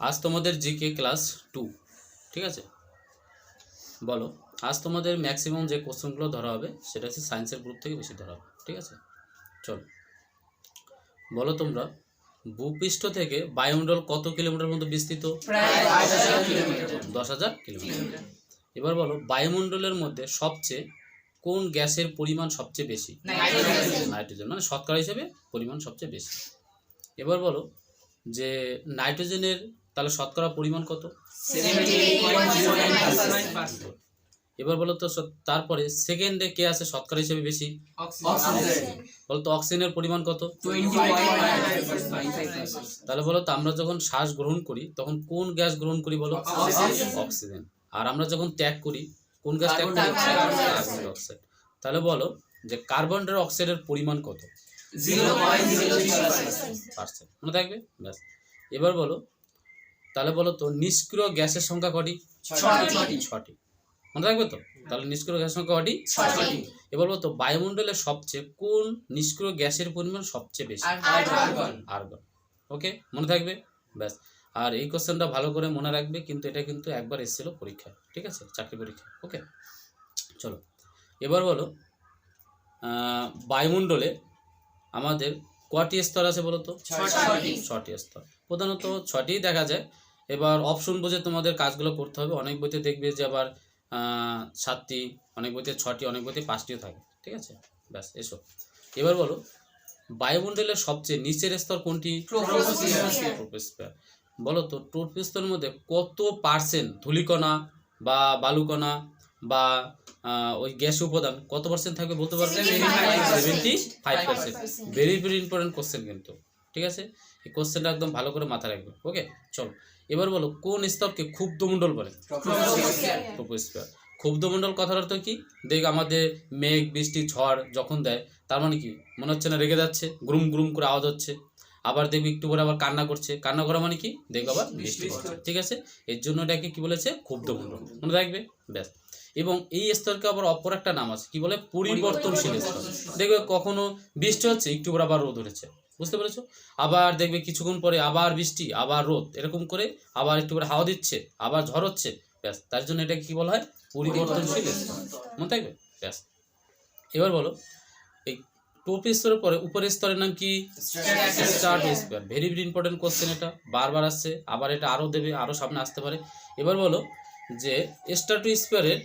আজ তোমাদের GK class 2, ঠিক আছে। বলো, আজ তোমাদের ম্যাক্সিমাম যে কোশ্চেনগুলো ধরা হবে সেটা হচ্ছে সায়েন্সের গ্রুপ থেকে বেশি ধরা হবে, ঠিক আছে। চলো বলো তোমরা, ভূপৃষ্ঠ থেকে বায়ুমণ্ডল কত কিলোমিটার মতো বিস্তৃত? প্রায় 10,000 কিলোমিটার। 10,000 কিলোমিটার। এবার বলো, বায়ুমণ্ডলের মধ্যে সবচেয়ে কোন গ্যাসের পরিমাণ সবচেয়ে বেশি? নাইট্রোজেন, মানে শতকরা হিসেবে পরিমাণ সবচেয়ে বেশি। এবার বলো যে নাইট্রোজেনের তাহলে শতকরা পরিমাণ কত? 78.09%। এবার বলো তো তারপরে সেকেন্ডে কে আছে শতকরা হিসেবে বেশি? অক্সিজেন। বলো তো অক্সিজেনের পরিমাণ কত? 20.95%। তাহলে বলো তো আমরা যখন শ্বাস গ্রহণ করি তখন কোন গ্যাস গ্রহণ করি বলো? অক্সিজেন। আর আমরা যখন ত্যাগ করি কোন গ্যাস ত্যাগ করি? Carbon die oxide. তাহলে বলো যে কার্বন ডাই অক্সাইডের পরিমাণ কত? 0.03%। মনে থাকবে, ব্যাস। এবার বলো, তাহলে বলো তো নিষ্ক্রিয় গ্যাসের সংখ্যা কটি? 6টি। মনে থাকবে তো? তাহলে নিষ্ক্রিয় গ্যাসের সংখ্যা কটি? 6টি। এবার বলো তো বায়ুমণ্ডলে সবচেয়ে কোন নিষ্ক্রিয় গ্যাসের পরিমাণ সবচেয়ে বেশি? আর্গন। ওকে, মনে থাকবে, ব্যাস। আর এই কোশ্চেনটা ভালো করে মনে রাখবে, কিন্তু এটা কিন্তু একবার এসেছিল পরীক্ষায়, ঠিক আছে, চাকরি পরীক্ষা। ওকে, চলো এবার বলো, বায়ুমণ্ডলে আমাদের কটি স্তর আছে বলো তো? 6টি স্তর। প্রধানত 6টিই দেখা যায়। এবার অপশন বুঝে তোমাদের কাজগুলো করতে হবে। অনেক বইতে দেখবে যে আবার 7টি, অনেক বইতে 6টি, অনেক বইতে 5টিও থাকে, ঠিক আছে, ব্যাস। এসো এবার বলো, বায়ুমণ্ডলের সবচেয়ে নিচের স্তর কোনটি? ট্রপোস্ফিয়ার। বলো তো ট্রপোস্ফিয়ারের মধ্যে কত পার্সেন্ট ধূলিকণা বা বালুকণা বা ওই গ্যাস উপাদান কত পার্সেন্ট থাকবে বলতে পারবে? 75%। ভেরি ভেরি ইম্পর্টেন্ট কোশ্চেন কিন্তু, ঠিক আছে। এই কোশ্চেনটা একদম ভালো করে মাথায় রাখবে। ওকে, চলো এবার বলো কোন স্তরকে ক্ষুব্ধমণ্ডল বলে? ট্রপোস্ফিয়ার। ক্ষুব্ধমণ্ডল কথার অর্থ কি? দেখ আমাদের মেঘ বৃষ্টি ঝড় যখন দেয়, তার মানে কি মনে হচ্ছে না রেগে যাচ্ছে, গ্রুম গ্রুম করে আওয়াজ হচ্ছে। আবার দেখবি একটু পরে আবার কান্না করছে, কান্না করা মানে কি দেখো আবার বৃষ্টি হচ্ছে, ঠিক আছে। এর জন্য এটাকে কি বলেছে? ক্ষুব্ধমণ্ডল, মনে রাখবে, ব্যাস। এবং এই স্তরকে আবার অপর একটা নাম আছে, কি বলে? পরিবর্তনশীল স্তর। দেখবে কখনো বৃষ্টি হচ্ছে, একটু পরে আবার রোদ উঠেছে, বুঝতে পেরেছো? আবার দেখবে কিছুক্ষণ পরে আবার বৃষ্টি, আবার রোদ, এরকম করে আবার একটু করে হাওয়া দিচ্ছে, আবার ঝড় হচ্ছে, ব্যাস। তার জন্য এটাকে কি বলা হয়? পরিবর্তনশীল স্তর, মনে থাকবে, ব্যাস। এবার বলো, এই ট্রপোস্ফিয়ারের পরে উপরের স্তরের নাম কি? Stratosphere. Very very important question, এটা বারবার আসছে, আবার এটা আরও দেবে, আরও সামনে আসতে পারে। এবার বলো যে স্ট্রাটোস্ফিয়ারের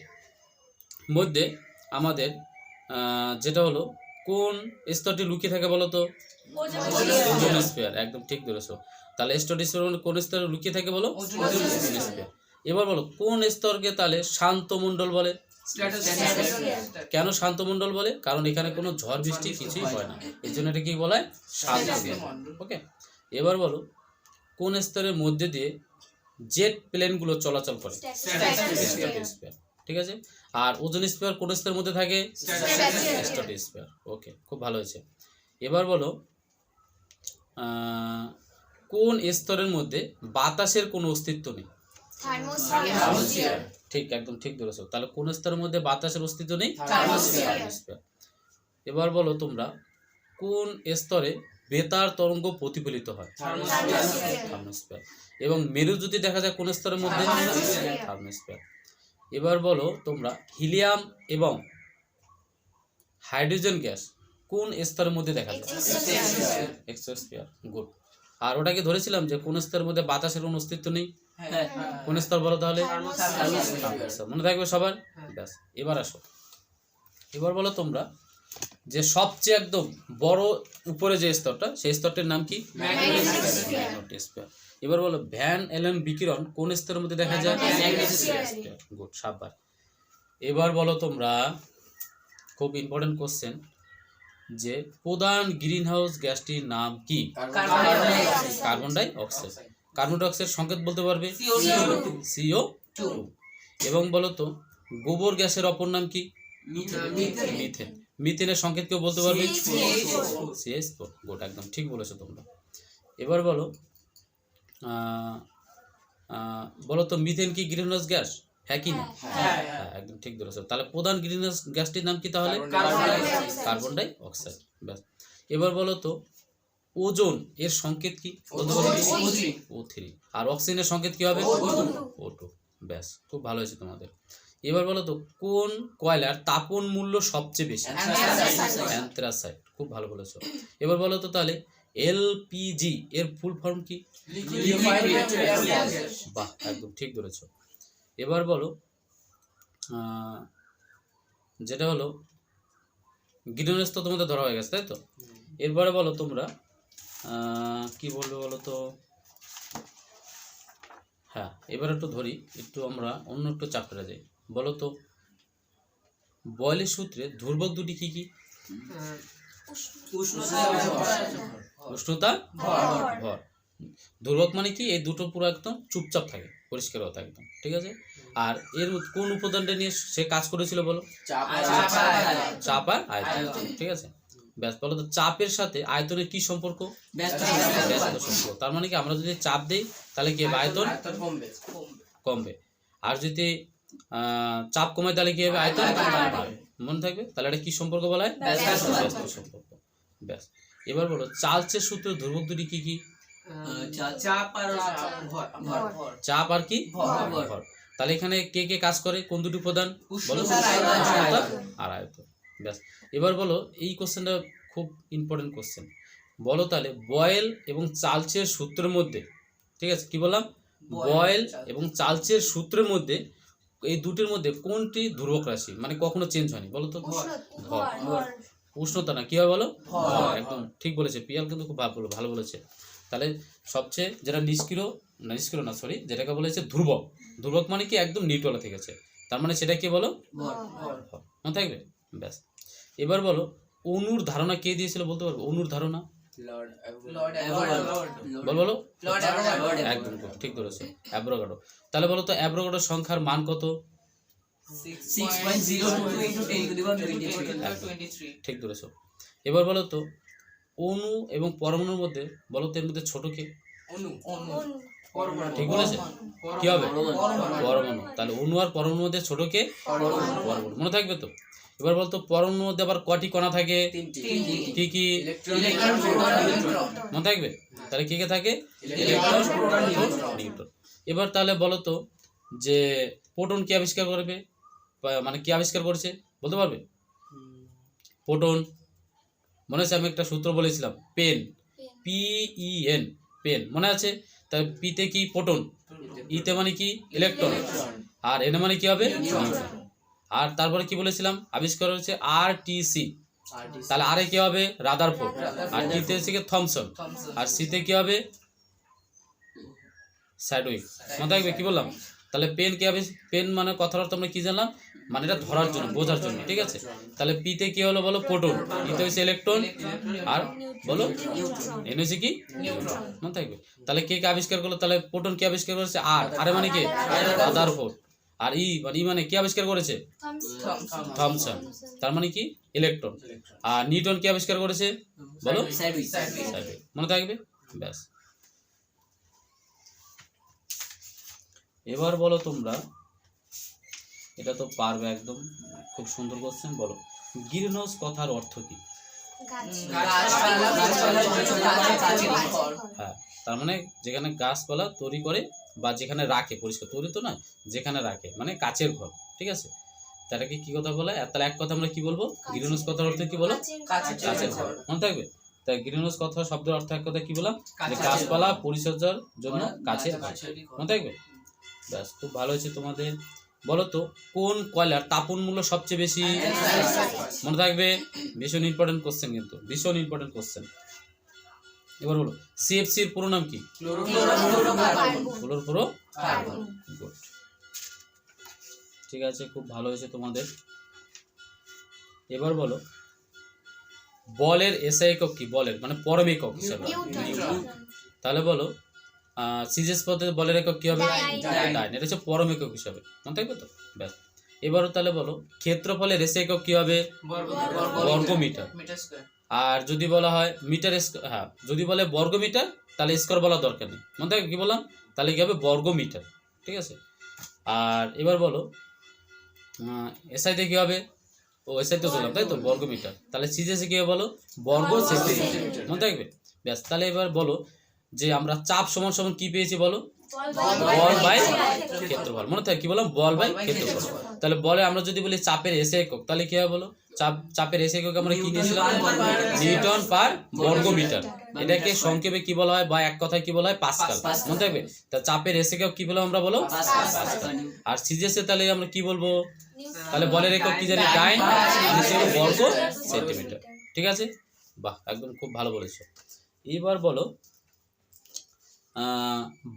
মধ্যে আমাদের যেটা হলো কোন স্তরটি লুকিয়ে থাকে বলো তো? Ozone sphere. একদম ঠিক ধরেছো। তাহলে স্ট্রাটোস্ফিয়ারের কোন স্তরে লুকিয়ে থাকে বলো? Ozone sphere. এবার বলো কোন স্তরকে তাহলে শান্ত মণ্ডল বলে? কেন শান্ত মণ্ডল বলে? কারণ এখানে কোনো ঝড় বৃষ্টি কিছুই হয় না, এর জন্য এটা কি বলা হয়? শান্ত মণ্ডল। ওকে, এবার বলো কোন স্তরের মধ্যে দিয়ে জেট প্লেনগুলো চলাচল করে? স্ট্রাটোস্ফিয়ার, ঠিক আছে। আর ওজোন স্ফিয়ার কোন স্তরের মধ্যে থাকে? স্ট্রাটোস্ফিয়ার। ওকে, খুব ভালো হয়েছে। এবার বলো কোন স্তরের মধ্যে বাতাসের কোনো অস্তিত্ব নেই? ঠিক, একদম ঠিক ধরেছো। তাহলে কোন স্তরের মধ্যে বাতাসের অস্তিত্ব নেই? থার্মোস্ফিয়ার। এবার বলো তোমরা কোন স্তরে বেতার তরঙ্গ প্রতিফলিত হয়? থার্মোস্ফিয়ার। এবং মেরুজ্যোতি দেখা যায় কোন স্তরের মধ্যে? থার্মোস্ফিয়ার। এবার বলো তোমরা হিলিয়াম এবং হাইড্রোজেন গ্যাস কোন স্তরের মধ্যে দেখা যায়? এক্সোস্ফিয়ার। গুড। আর ওটাকে ধরেছিলাম যে কোন স্তরের মধ্যে বাতাসের কোনো অস্তিত্ব নেই? কোন স্তর বলো তাহলে? মনে থাকবে সবার, ব্যাস। এবার আসো, এবার বলো তোমরা যে সবচেয়ে একদম বড় উপরে যে স্তরটা, সেই স্তরটার নাম কি? ম্যাগনেটোস্ফিয়ার। এবার বলো ভ্যান এলেন বিকিরণ কোন স্তরের মধ্যে দেখা যায়? গুড, সাবাস। এবার বলো তোমরা, খুব ইম্পর্টেন্ট কোশ্চেন, যে প্রধান গ্রিন হাউস গ্যাসটির নাম কি? Carbon die oxide. Carbon die oxide সংকেত বলতে পারবে? CO2। এবং বলো তো গোবর গ্যাসের অপর নাম কি? মিথেন। মিথেনের সংকেত কেউ বলতে পারবে? CH4। গুড, একদম ঠিক বলেছো তোমরা। এবার বলো বলো তো মিথেন কি গ্রিনহাউস গ্যাস? হ্যাঁ কি না? হ্যাঁ, একদম ঠিক ধরেছো। তাহলে প্রধান গ্রিনহাউস গ্যাসটির নাম কি তাহলে? কার্বন ডাই অক্সাইড, ব্যাস। এবার বলো তো ওজোন এর সংকেত কি? বলতে পারবে? O3। আর অক্সিজেনের সংকেত কি হবে? O2। ব্যাস, খুব ভালো হয়েছে তোমাদের। এবার বলো তো কোন কয়লার তাপন মূল্য সবচেয়ে বেশি? অ্যান্থ্রাসাইট। খুব ভালো বলেছো। এবার বলো তো তাহলে এলপিজি এর ফুল ফর্ম কি? বাহ, একদম ঠিক ধরেছো। এবার বলো যেটা হলো গ্রিনহাউস তো তোমাদের ধরা হয়ে গেছে, তাই তো? এরপরে বলো তোমরা কি বলবে বলো তো? হ্যাঁ, এবার একটু ধরি, একটু আমরা অন্য একটু চ্যাপ্টারে যাই। বলো তো বয়লের সূত্রে ধ্রুবক দুটি কি কি? উষ্ণতা, ভর। ধ্রুবক মানে কি? এই দুটো পুরো একদম চুপচাপ থাকে, পরিষ্কার হতে একদম, ঠিক আছে? আর এর কোন উপাদানটা নিয়ে সে কাজ করেছিল বলো? চাপ আর আয়তন, ঠিক আছে? ব্যাস, বলো তো চাপের সাথে আয়তনের কি সম্পর্ক? ব্যস্ত সম্পর্ক। তার মানে কি আমরা যদি চাপ দেই তাহলে কি হবে? আয়তন কমবে। আর যদি চাপ কমায় তাহলে কি হবে? আয়তন বাড়বে। মনে থাকবে? তাহলে এটা কি সম্পর্ক বলা হয়? ব্যস্ত সম্পর্ক। ব্যাস, এবার বলো চার্লসের সূত্র ধ্রুবক দুটি কি কি? চাপ আর কি? ভর। তাহলে এখানে কে কে কাজ করে? কোন দুটি উপাদান বলো? উষ্ণতা আর আয়তন। ব্যাস, এবার বলো এই কোশ্চেনটা খুব ইম্পর্টেন্ট কোশ্চেন। বলো তাহলে বয়েল এবং চার্লসের সূত্রের মধ্যে, ঠিক আছে, কি বললাম? বয়েল এবং চার্লসের সূত্রের মধ্যে এই দুটির মধ্যে কোনটি ধ্রুবক রাশি, মানে কখনো চেঞ্জ হয়নি? বলো তো? ভর। উষ্ণতা না, কি হয় বলো? ভর। একদম ঠিক বলেছে পিয়াল, কিন্তু খুব ভালো বলেছে। তাহলে সবচেয়ে যেটা নিষ্ক্রিয় না সরি, যেটাকে বলেছে ধ্রুবক। ধ্রুবক মানে কি? একদম নিউট্রালে থেকেছে, তার মানে সেটা কি বলো? মনে থাকবে? ব্যাস, এবার বলো অণুর ধারণা কে দিয়েছিল বলতে পারবো? অণুর ধারণা বলো। একদম ঠিক ধরেছে, অ্যাভোগাড্রো। তাহলে বলো তো অ্যাভোগাড্রোর সংখ্যার মান কত? 6.02 ঠিক ধরেছো। এবার বলো তো অণু এবং পরমাণুর মধ্যে বলো তো এর মধ্যে ছোট কে? ঠিক বলেছে, কি হবে? পরমাণু। তাহলে অণু আর পরমাণুর মধ্যে ছোট কে? পরমাণু। মনে থাকবে তো? এবার বলতো পরমাণুর মধ্যে আবার কটি কণা থাকে? কি কি? মনে থাকবে? তাহলে কি কে থাকে? Electron, proton, neutron. এবার তাহলে বলো তো যে প্রোটন কি আবিষ্কার করবে, মানে কি আবিষ্কার করেছে বলতে পারবে? প্রোটন মনে আছে? আমি একটা সূত্র বলেছিলাম, পেন, PEN, পেন, মনে আছে? তাই পিতে কি? প্রোটন। ইতে মানে কি? ইলেকট্রন। আর এনে মানে কি হবে? নিউট্রন। আর তারপরে কি বলেছিলাম? আবিষ্কার হচ্ছে RTC। তাহলে আরে কি হবে? রাদারফোর্ড। আর টিতে হচ্ছে কি? থমসন। আর সিতে কি হবে? স্যাডউইক। মনে থাকবে কি বললাম? তাহলে পেন কি হবে? পেন মানে কথার অর্থ আমরা কি জানলাম? মানে এটা ধরার জন্য, বোঝার জন্য, ঠিক আছে? তাহলে পিতে কি হলো বলো? প্রোটন। ইতে হচ্ছে ইলেকট্রন। আর বলো এন হচ্ছে কি? নিউট্রন। মনে থাকবে? তাহলে কে কে আবিষ্কার করলো? তাহলে প্রোটন কে আবিষ্কার করেছে? আরে মানে কি? রাদারফোর্ড। আর ই মানে কি আবিষ্কার করেছে? থমসন। তার মানে কি? ইলেকট্রন। আর নিউটন কি আবিষ্কার করেছে বলো? স্যাডউইক। মনে থাকবে? ব্যাস, এবার বলো তোমরা, এটা তো পারবে একদম, খুব সুন্দর কোশ্চেন। বলো গ্রিনহাউস কথার অর্থ কি? হ্যাঁ, তার মানে যেখানে গাছপালা তৈরি করে বা যেখানে রাখে, পরিষ্কার তৈরি তো নয়, যেখানে রাখে মানে কাচের ঘর, ঠিক আছে? তাটাকে কি কথা বলে? তাহলে এক কথা আমরা কি বলবো? গ্রিনহাউস কথার অর্থ কি বলো? কাচের ঘর। মনে থাকবে? তাই গ্রিনহাউস কথা শব্দের অর্থ এক কথা কি বললাম? যে গাছপালা পরিচর্যার জন্য কাচের ঘর। মনে থাকবে? ব্যাস, খুব ভালো হয়েছে তোমাদের। বলো তো কোন কয়লার তাপন মূল্য সবচেয়ে বেশি? মনে থাকবে? ভীষণ ইম্পর্টেন্ট কোশ্চেন, কিন্তু ভীষণ ইম্পর্টেন্ট কোশ্চেন। এবার বলো CFC এর পুরো নাম কি? ক্লোরোফ্লোরো। গুড, ঠিক আছে, খুব ভালো হয়েছে তোমাদের। এবার বলো বলের SI একক কি? বলের মানে পরম একক হিসাবে নিউটন। তাহলে বলো সিজিএস পদ্ধতিতে বলের একক কি হবে? ডাইন। এটা হচ্ছে পরম একক হিসাবে, মনে থাকবে তো? ব্যাস, এবারও তাহলে বলো ক্ষেত্রফলের SI একক কি হবে? বর্গমিটার। আর যদি বলা হয় মিটার স্কয়ার, হ্যাঁ যদি বলে বর্গমিটার তাহলে স্কয়ার বলা দরকার নেই, মনে থাকবে কি বললাম? তাহলে কি হবে? বর্গমিটার, ঠিক আছে? আর এবার বলো এসআইতে কি হবে? ও এসআই তো বললাম, তাই তো? বর্গমিটার। তাহলে সিজিএসে কি হবে বলো? বর্গ সেন্টিমিটার। মনে থাকবে? ব্যাস, তাহলে এবার বলো যে আমরা চাপ সমান সমান কি পেয়েছি বলো, বল বাই ক্ষেত্রফল। মনে থাকে কি বললাম, বল বাই ক্ষেত্রফল। তাহলে বলে আমরা যদি বলি চাপের এসে একক, তাহলে কি হবে বলো, চাপের এসে একক আমরা কি নিয়েছিলাম, নিউটন পার বর্গ মিটার। এটাকে সংক্ষেপে কি বলা হয় বা এক কথায় কি বলা হয়, পাস্কাল। মনে থাকবে, তা চাপের এসে একক কি বললাম আমরা বলো, পাস্কাল। আর সিজিএসে তাহলে আমরা কি বলবো, তাহলে বলের একক কি জানি, ডাইন, বর্গ সেন্টিমিটার। ঠিক আছে, বাহ, একদম খুব ভালো বলেছো। এবার বলো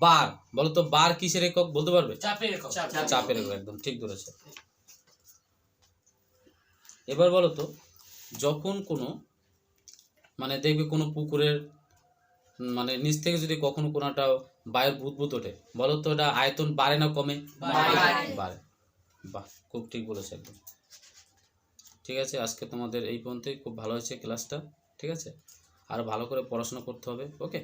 বার, বলো তো বার কিসের একক বলতে পারবে, চাপের একক। চাপের একক, একদম ঠিক ধরেছে। এবার বলো তো যখন কোনো মানে দেখবে কোনো পুকুরের মানে নিচ থেকে যদি কখনো কোনো একটা বায়ুর বুদবুদ ওঠে, বলো তো এটা আয়তন বাড়ে না কমে, বাড়ে। বাহ, খুব ঠিক বলেছে একদম। ঠিক আছে, আজকে তোমাদের এই পর্যন্তই। খুব ভালো হয়েছে ক্লাসটা। ঠিক আছে, আর ভালো করে পড়াশোনা করতে হবে। ওকে।